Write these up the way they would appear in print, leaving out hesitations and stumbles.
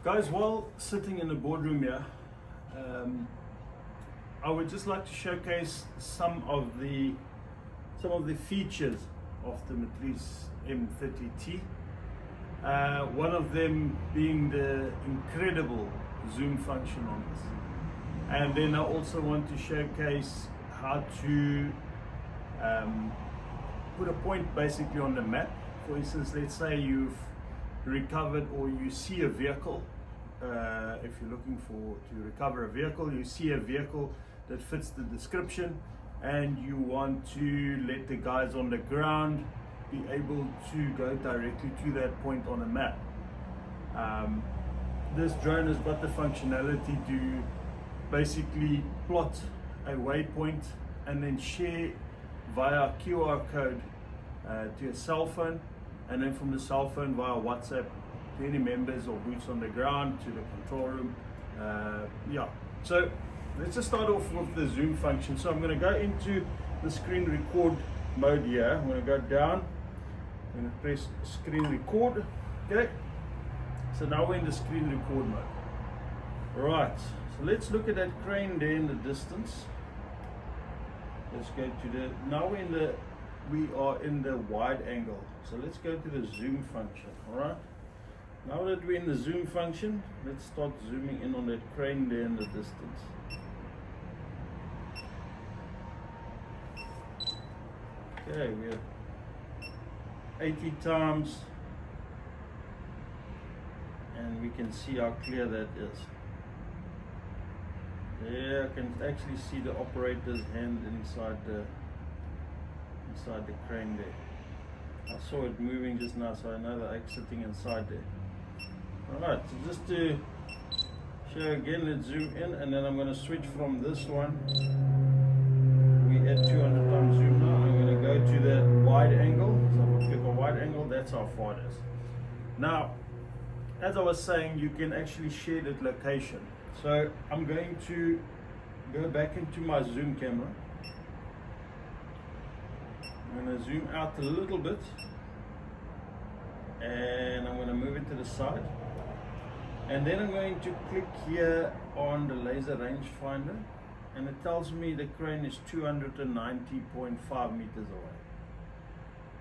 Guys, while sitting in the boardroom here, I would just like to showcase some of the features of the Matrice M30T. One of them being the incredible zoom function on this. And then I also want to showcase how to put a point basically on the map. For instance, let's say you've recovered or you see a vehicle. If you're looking to recover a vehicle, you see a vehicle that fits the description and you want to let the guys on the ground be able to go directly to that point on a map. This drone has got the functionality to basically plot a waypoint and then share via QR code to a cell phone, and then from the cell phone via WhatsApp to any members or boots on the ground, to the control room. So let's just start off with the zoom function. So I'm going to go into the screen record mode here. I'm going to go down, I'm going to press screen record. Okay, so now we're in the screen record mode. Right, so let's look at that crane there in the distance. Let's go to the, now we are in the wide angle. So let's go to the zoom function. All right, now that we're in the zoom function, let's start zooming in on that crane there in the distance. Okay, we're 80 times, and we can see how clear that is. There, I can actually see the operator's hand inside the crane there. I saw it moving just now, so I know that I'm sitting inside there. Alright, so just to show again, let's zoom in, and then I'm going to switch from this one. We at 200 times zoom now. I'm going to go to the wide angle. So if I click on wide angle, that's how far it is. Now, as I was saying, you can actually share that location. So I'm going to go back into my zoom camera. I'm going to zoom out a little bit, and I'm going to move it to the side, and then I'm going to click here on the laser rangefinder, and it tells me the crane is 290.5 meters away.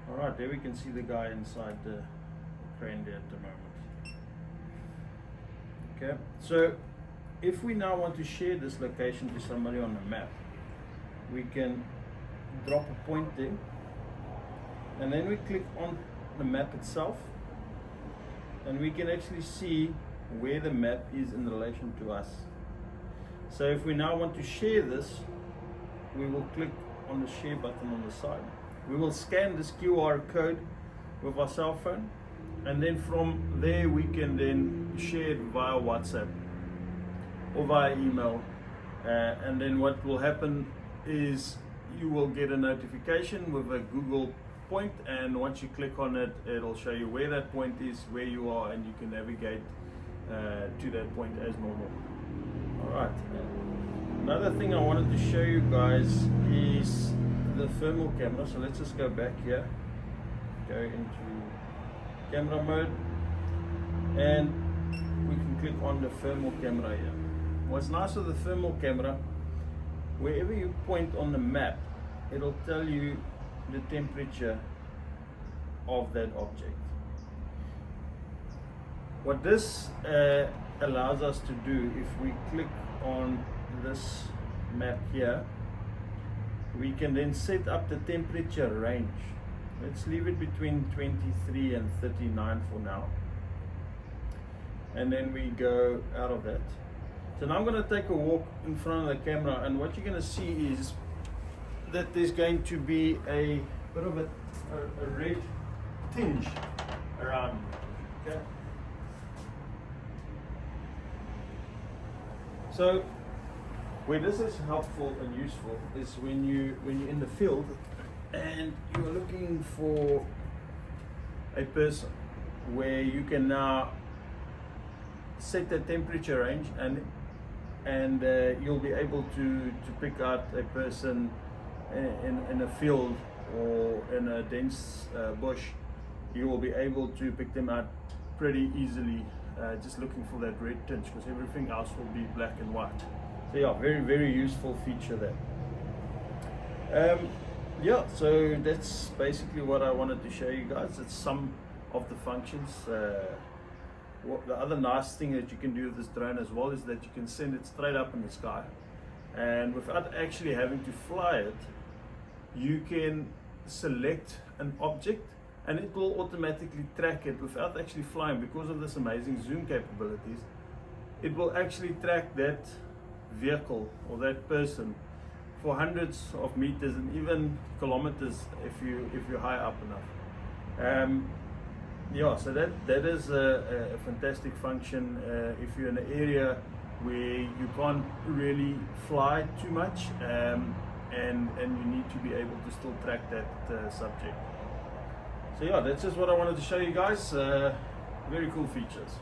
Alright, there we can see the guy inside the crane there at the moment. Okay, so if we now want to share this location to somebody on the map, we can drop a point there, and then we click on the map itself, and we can actually see where the map is in relation to us. So if we now want to share this, we will click on the share button on the side. We will scan this QR code with our cell phone, and then from there we can then share it via WhatsApp or via email, and then what will happen is you will get a notification with a Google point, and once you click on it, it'll show you where that point is, where you are, and you can navigate to that point as normal. Alright, another thing I wanted to show you guys is the thermal camera. So let's just go back here, go into camera mode, and we can click on the thermal camera here. What's nice with the thermal camera, wherever you point on the map, it'll tell you the temperature of that object. What this allows us to do, if we click on this map here, we can then set up the temperature range. Let's leave it between 23 and 39 for now, and then we go out of that. So now I'm going to take a walk in front of the camera, and what you're going to see is that there's going to be a bit of a red tinge around you. Okay? So where this is helpful and useful is when you're in the field and you're looking for a person, where you can now set the temperature range, and you'll be able to pick out a person in a field or in a dense bush. You will be able to pick them out pretty easily just looking for that red tinge, because everything else will be black and white. So yeah, very useful feature there. Yeah, so that's basically what I wanted to show you guys. It's some of the functions. The other nice thing that you can do with this drone as well is that you can send it straight up in the sky, and without actually having to fly it, you can select an object and it will automatically track it without actually flying. Because of this amazing zoom capabilities, it will actually track that vehicle or that person for hundreds of meters and even kilometers if you're high up enough. Yeah, so that is a fantastic function if you're in an area where you can't really fly too much, and you need to be able to still track that subject. So yeah, that's just what I wanted to show you guys. Very cool features.